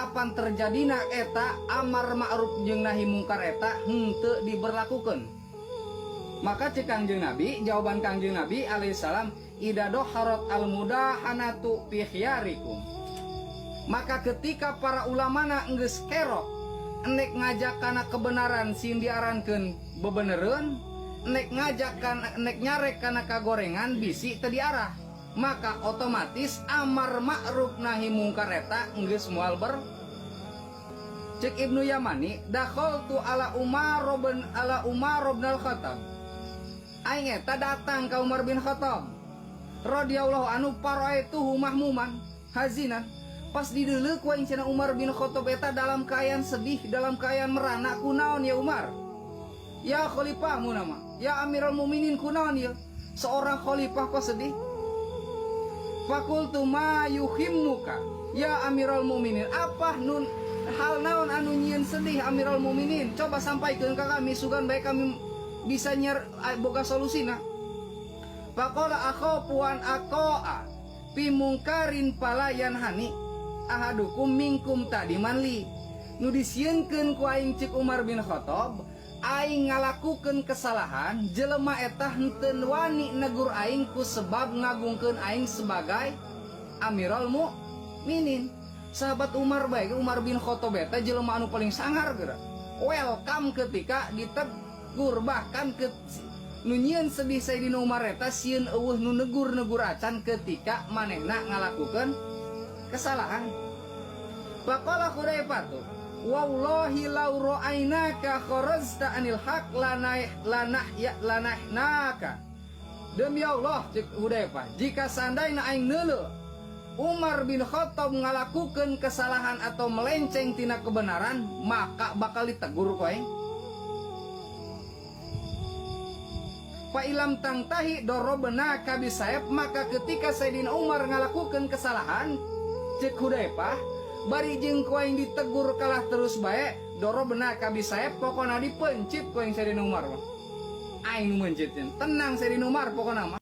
kapan terjadina eta amar ma'ruf jeung nahi mungkar eta henteu diberlakukeun. Maka cek Kangjeng Nabi, jawaban Kangjeng Nabi alaihissalam, idza doharat al mudahanatu fi khiyarikum. Maka ketika para ulamana geus kerok enek ngajak kana kebenaran sin diarankeun bebenereun, enek ngajak kana enek nyarek kana kagorengan bisi teu diarah, maka otomatis amar ma'ruf nahi mungkar eta geus moal ber. Cek Ibnu Yamani, dakhaltu ala Umar bin al-Khattab. Aing eta datang ka Umar bin Khattab radhiyallahu anhu, paraituhu mahmuman hazinan. Pas dideuleu ku aing cenah Umar bin Khattab eta dalam keadaan sedih, dalam keadaan merana. Kunaon ya Umar? Ya khalifah munama, ya Amirul Mukminin, kunaon ya? Seorang khalifah kok sedih? Fakultu ma yuhimmuka ya Amirul Mukminin, apa nun hal naon anu nyieun sedih Amirul Mukminin? Coba sampaikan ke kami sugan baik kami bisa boga solusina. Faqala akhafu an aqa'a fi mungkarin palayan hani ahadukum minkum tadi manli. Nu disieunkeun ku aing cik Umar bin Khattab, aing ngalakukeun kesalahan, jelema eta henteu wani negur aing ku sebab ngagungkeun aing sebagai Amirul Mukminin. Sahabat Umar baik, Umar bin Khattab eta jelema anu paling sangar geura. Welcome ketika ditegur, bahkan ke nu nyieun sedih Sayyidina Umar eta sieun eueuh nu negur-negur acan ketika manehna ngalakukeun kesalahan. Faqala Hudzaifah, wallahi law ra'ainaka kharajta anil haq lanahnaka. Demi Allah cek Hudzaifah, jika seandainya aing neuleuh Umar bin Khattab ngalakukeun kesalahan atau melenceng tina kebenaran, maka bakal ditegur ku aing. Fa ilam tangtahi dorobna kabisayf, maka ketika Sayyidina Umar ngalakukeun kesalahan cek Hudzaifah, bari jeung ku aing ditegur kalah terus bae, dorobna kabisayf, pokona dipencit ku aing Sayyidina Umar mah. Aing mencitkeun, tenang Sayyidina Umar pokona mah.